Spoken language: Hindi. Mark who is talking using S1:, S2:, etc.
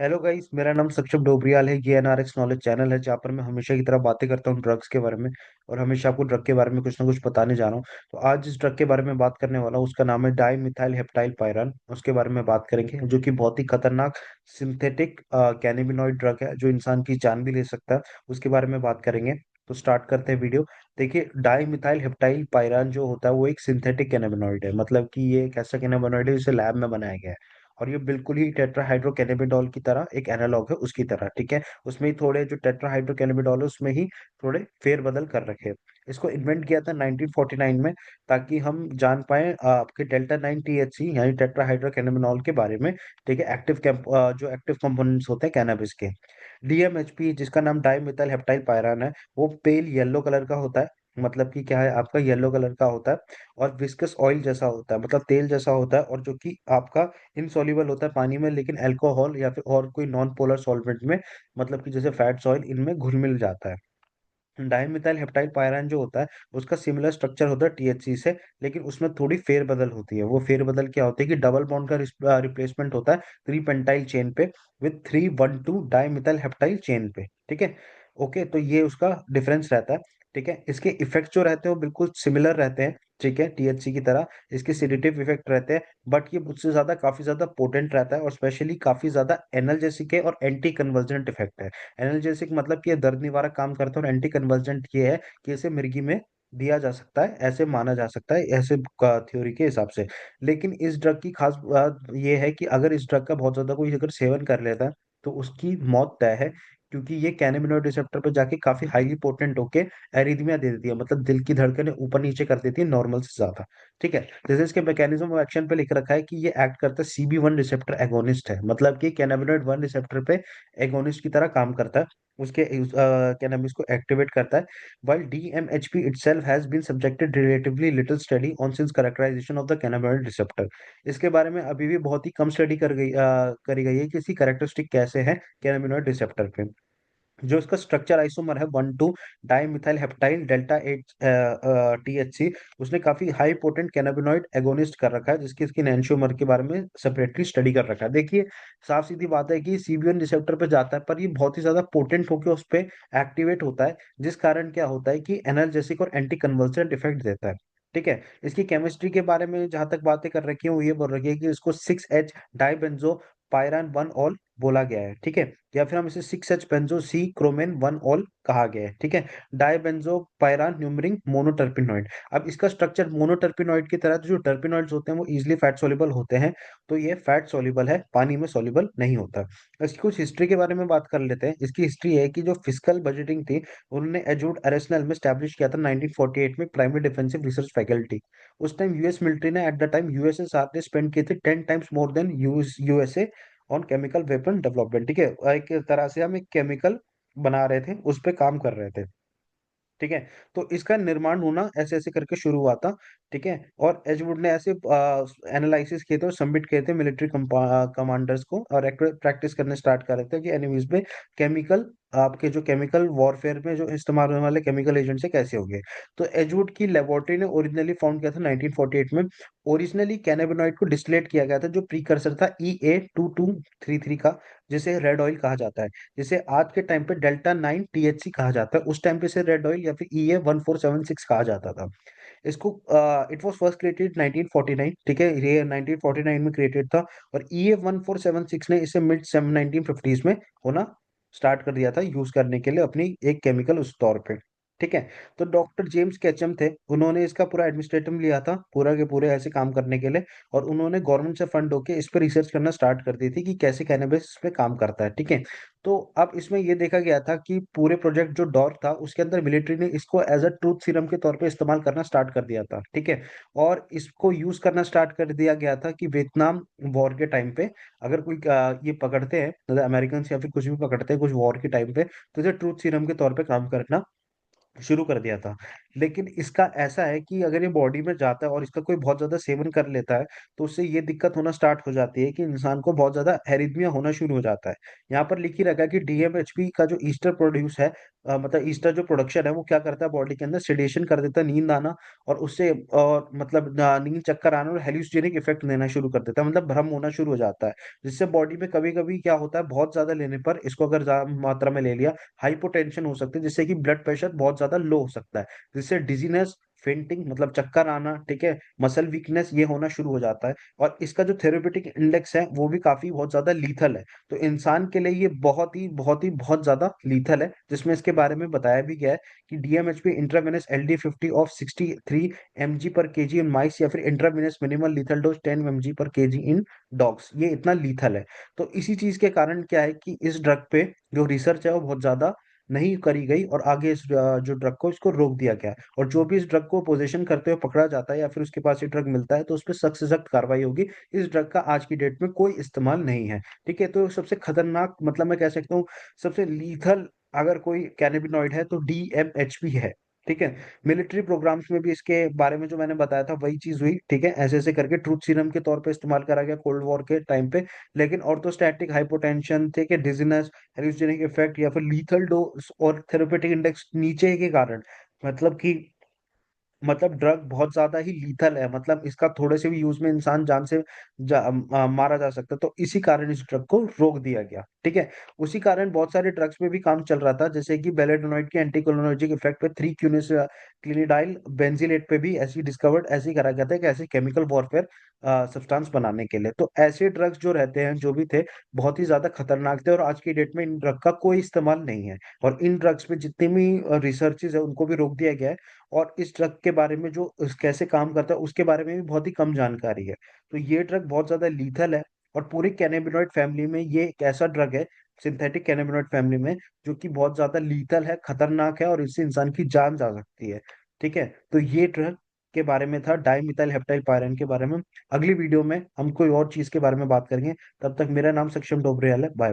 S1: हेलो गाइस, मेरा नाम सक्षम डोबरियाल है। ये एनआरएक्स नॉलेज चैनल है जहाँ पर मैं हमेशा की तरह बातें करता हूँ ड्रग्स के बारे में। और हमेशा आपको ड्रग के बारे में कुछ ना कुछ बताने जा रहा हूँ। तो आज जिस ड्रग के बारे में बात करने वाला हूँ उसका नाम है डाई मिथाइल हेप्टाइल पायरान। उसके बारे में बात करेंगे, जो कि बहुत ही खतरनाक सिंथेटिक कैनिबिनॉइड ड्रग है जो इंसान की जान भी ले सकता है। उसके बारे में बात करेंगे। तो स्टार्ट करते हैं वीडियो। देखिए, डाई मिथाइल हेप्टाइल पायरान जो होता है वो एक सिंथेटिक कैनाबिनॉइड है। मतलब कि ये एक ऐसा कैनाबिनॉइड है जिसे लैब में बनाया गया है। और ये बिल्कुल ही टेट्राहाइड्रोकैनाबिनॉल की तरह एक एनालॉग है उसकी तरह, ठीक है। उसमें ही थोड़े जो टेट्राहाइड्रोकैनाबिनॉल है उसमें ही थोड़े फेरबदल कर रखे हैं। इसको इन्वेंट किया था 1949 में, ताकि हम जान पाए आपके डेल्टा 9 टीएचसी यानी टेट्राहाइड्रोकैनाबिनॉल के बारे में। ठीक है, जो एक्टिव कंपोनेंट्स होते हैं कैनबिस के। डीएमएचपी, जिसका नाम डाई मिथाइल हेप्टाइल पायरान है, वो पेल येलो कलर का होता है। मतलब कि क्या है, आपका येलो कलर का होता है। और विस्कस ऑयल जैसा होता है, मतलब तेल जैसा होता है, और जो कि आपका इनसॉल्युबल होता है पानी में, लेकिन अल्कोहल या फिर और कोई नॉन पोलर सॉल्वेंट में, मतलब कि जैसे फैट्स ऑयल, इनमें घुल मिल जाता है। डाइमिथाइल हेप्टाइल पायरान जो होता है उसका सिमिलर स्ट्रक्चर होता है टीएचसी से, लेकिन उसमें थोड़ी फेरबदल होती है। वो फेरबदल क्या होती है कि डबल बॉन्ड का रिप्लेसमेंट होता है 3 पेंटाइल चेन पे विथ 3 1 2 डाइमिथाइल हेप्टाइल चेन पे। ठीक है। ओके, तो ये उसका डिफरेंस रहता है। ठीक है, इसके इफेक्ट जो रहते हैं वो बिल्कुल सिमिलर रहते हैं। ठीक है, टीएचसी की तरह इसके सिडेटिव इफेक्ट रहते हैं। बट ये मुझसे ज्यादा काफी ज्यादा पोटेंट रहता है, और स्पेशली काफी ज्यादा एनर्जेसिक है और एंटी कन्वर्जेंट इफेक्ट है। एनाल्जेसिक मतलब कि ये दर्द निवारक काम करता है, और एंटी कन्वर्जेंट ये है कि इसे मिर्गी में दिया जा सकता है, ऐसे माना जा सकता है, ऐसे थ्योरी के हिसाब से। लेकिन इस ड्रग की खास बात ये है कि अगर इस ड्रग का बहुत ज्यादा कोई अगर सेवन कर लेता है तो उसकी मौत तय है। क्योंकि ये कैनाबिनॉइड रिसेप्टर पे जाके काफी हाईली पोटेंट होके एरिथमिया दे देती है, मतलब दिल की धड़कनें ऊपर नीचे कर देती है नॉर्मल से ज्यादा। ठीक है। जैसे इसके मैकेनिज्म ऑफ एक्शन पे लिख रखा है कि ये एक्ट करता है CB1 रिसेप्टर एगोनिस्ट है, मतलब कि कैनाबिनॉइड 1 रिसेप्टर पे एगोनिस्ट की तरह काम करता है। उसके कैनाबिस को एक्टिवेट करता है। While DMHP itself has been subjected relatively little study on since characterization of the cannabinoid receptor। इसके बारे में अभी भी बहुत ही कम स्टडी करी गई है कि इसकी कैरेक्टरिस्टिक कैसे है कैनाबिनॉइड रिसेप्टर पे। जो इसका स्ट्रक्चर आइसोमर है 1 2 डाइमिथाइल हेप्टाइल डेल्टा 8 THC। उसने काफी हाई पोटेंट कैनाबिनॉइड एगोनिस्ट कर रखा है, जिसकी इसकी एंशियोमर के बारे में सेपरेटली स्टडी कर रखा है। देखिए, साफ सीधी बात है कि CB1 रिसेप्टर पे जाता है, पर ये बहुत ही ज्यादा पोटेंट होकर उस पे एक्टिवेट होता है, जिस कारण क्या होता है कि एनाल्जेसिक और एंटी कन्वल्सेंट इफेक्ट देता है। ठीक है। इसकी केमिस्ट्री के बारे में जहां तक बातें कर रखी है वो ये बोल रखी है कि इसको 6H डाइबेंजो पायरान 1 ऑल बोला गया है। ठीक है। या फिर हम इसे 6H बेंजो सी क्रोमेन 1 ऑल कहा गया है। ठीक है। डाइबेंजो पायरान न्यूमरिंग मोनोटर्पिनॉइड। अब इसका स्ट्रक्चर मोनोटर्पिनॉइड की तरह, तो जो टर्पिनॉइड्स होते हैं वो इजीली फैट सोल्यूबल होते हैं। तो ये फैट सोल्यूबल है, पानी में सोल्यूबल नहीं होता। इसकी कुछ हिस्ट्री के बारे में बात कर लेते हैं। इसकी हिस्ट्री है कि जो फिजिकल बजटिंग थी, उन्होंने एजूड अरेसनल में स्टैब्लिश किया था 1948 में, प्राइमरी डिफेंसिव रिसर्च फैकल्टी। उस टाइम यूएस मिलिट्री ने, एट द टाइम यूएसएसआर ने स्पेंड किए थे 10 times more than USA on chemical weapon development. ठीक है, एक तरह से हम एक केमिकल बना रहे थे, उस पे काम कर रहे थे। ठीक है। तो इसका निर्माण होना ऐसे ऐसे करके शुरू हुआ था। ठीक है। और एजवुड ने ऐसे एनालिसिस किए थे और सबमिट किए थे मिलिट्री कमांडर्स को, और प्रैक्टिस करने स्टार्ट कर रहे थे कि एनिमीज में केमिकल, आपके जो केमिकल वॉरफेयर में जो इस्तेमाल होने वाले केमिकल एजेंट से कैसे होंगे। तो एजवुड की लेबोरेटरी ने ओरिजिनली फाउंड किया था 1948 में। ओरिजिनली कैनाबिनॉइड को डिस्टिलेट किया गया था, जो प्रीकर्सर था EA2233 का, जिसे रेड ऑयल कहा जाता है, जिसे आज के टाइम पे डेल्टा 9 THC कहा जाता है। उस टाइम पे इसे रेड ऑयल या फिर EA1476 कहा जाता था। इसको इट वाज फर्स्ट क्रिएटेड 1949। ठीक है, ये 1949 में क्रिएटेड था। और EA1476 ने इसे मिड 1950s में होना स्टार्ट कर दिया था यूज करने के लिए अपनी एक केमिकल उस तौर पे। ठीक है। तो डॉक्टर जेम्स कैचम थे, उन्होंने इसका पूरा एडमिनिस्ट्रेटिव लिया था, पूरा के पूरे ऐसे काम करने के लिए। और उन्होंने गवर्नमेंट से फंड होके इस पे रिसर्च करना स्टार्ट कर दी थी कि कैसे कैनबिस इस पे काम करता है। ठीक है। तो अब इसमें ये देखा गया था कि पूरे प्रोजेक्ट जो डॉर था उसके अंदर मिलिट्री ने इसको एज अ ट्रूथ सीरम के तौर पे इस्तेमाल करना स्टार्ट कर दिया था। ठीक है। और इसको यूज करना स्टार्ट कर दिया गया था कि वियतनाम वॉर के टाइम पे अगर कोई ये पकड़ते हैं, मतलब अमेरिकन या फिर कुछ भी पकड़ते हैं कुछ वॉर के टाइम पे, तो इसे ट्रूथ सीरम के तौर पे काम करना शुरू कर दिया था। लेकिन इसका ऐसा है कि अगर ये बॉडी में जाता है और इसका कोई बहुत ज्यादा सेवन कर लेता है, तो उससे ये दिक्कत होना स्टार्ट हो जाती है कि इंसान को बहुत ज्यादा एरिथमिया होना शुरू हो जाता है। यहाँ पर लिख ही रखा है कि डीएमएचपी का जो ईस्टर प्रोड्यूस है, मतलब ईस्टर जो प्रोडक्शन है वो क्या करता है बॉडी के अंदर, सेडेशन कर देता है, नींद आना, और उससे और मतलब नींद चक्कर आना और हेल्यूसिनेटिक इफेक्ट देना शुरू कर देता है, मतलब भ्रम होना शुरू हो जाता है। जिससे बॉडी में कभी कभी क्या होता है, बहुत ज्यादा लेने पर, इसको अगर ज्यादा मात्रा में ले लिया, हाइपोटेंशन हो सकती है, जिससे कि ब्लड प्रेशर बहुत ज्यादा लो हो सकता है, जिससे डिजीनेस, फेंटिंग मतलब चक्कर आना, ठीक है, मसल वीकनेस ये होना शुरू हो जाता है। और इसका जो थेरेपेटिक इंडेक्स है वो भी काफी बहुत ज्यादा लीथल है। तो इंसान के लिए ये बहुत ज्यादा लीथल है, जिसमें इसके बारे में बताया भी गया है कि डीएमएचपी इंट्रावेनस LD50 ऑफ 63 mg पर केजी इन माइस, या फिर intravenous minimal lethal dose 10 mg पर केजी इन डॉग्स, ये इतना लीथल है। तो इसी चीज के कारण क्या है कि इस ड्रग पे जो रिसर्च है वो बहुत ज्यादा नहीं करी गई, और आगे इस जो ड्रग को इसको रोक दिया गया है। और जो भी इस ड्रग को पोजीशन करते हुए पकड़ा जाता है या फिर उसके पास ये ड्रग मिलता है, तो उस पर सख्त से सख्त कार्रवाई होगी। इस ड्रग का आज की डेट में कोई इस्तेमाल नहीं है। ठीक है, तो सबसे खतरनाक, मतलब मैं कह सकता हूँ सबसे लीथल अगर कोई कैनेबिनॉइड है तो डीएमएचपी है। ठीक है, मिलिट्री प्रोग्राम्स में भी इसके बारे में जो मैंने बताया था वही चीज हुई। ठीक है, ऐसे ऐसे करके ट्रूथ सीरम के तौर पे इस्तेमाल करा गया कोल्ड वॉर के टाइम पे। लेकिन ऑर्थोस्टैटिक हाइपोटेंशन, ठीक है, डिजीनेस, हेलुसिनेटिक इफेक्ट या फिर लीथल डोज और थेरेपेटिक इंडेक्स नीचे के कारण, मतलब कि ड्रग बहुत ज्यादा ही लीथल है, मतलब इसका थोड़े से भी यूज में इंसान जान से मारा जा सकता है। तो इसी कारण इस ड्रग को रोक दिया गया। ठीक है, उसी कारण बहुत सारे ड्रग्स पे भी काम चल रहा था, जैसे कि बेलेडोनाइड के एंटीकोलिनर्जिक इफेक्ट पे 3 क्लिनिडाइल बेंजिलेट पे भी ऐसी डिस्कवर्ड, ऐसे ही करा गया था कि ऐसे केमिकल वॉरफेयर सब्सटेंस बनाने के लिए। तो ऐसे ड्रग्स जो रहते हैं, जो भी थे, बहुत ही ज्यादा खतरनाक थे, और आज की डेट में इन ड्रग का कोई इस्तेमाल नहीं है। और इन ड्रग्स पे जितनी भी रिसर्चेज है उनको भी रोक दिया गया है। और इस ड्रग के बारे में जो कैसे काम करता है उसके बारे में भी बहुत ही कम जानकारी है। तो ये ड्रग बहुत ज्यादा लीथल है। और पूरी कैनेबिनॉइड फैमिली में ये एक ऐसा ड्रग है, सिंथेटिक कैनेबिनॉइड फैमिली में, जो कि बहुत ज्यादा लीथल है, खतरनाक है, और इससे इंसान की जान जा सकती है। ठीक है, तो ये ड्रग के बारे में था, डाइमिथाइल हेप्टाइल पायरन के बारे में। अगली वीडियो में हम कोई और चीज के बारे में बात करेंगे। तब तक मेरा नाम सक्षम डोबरियाल है। बाय।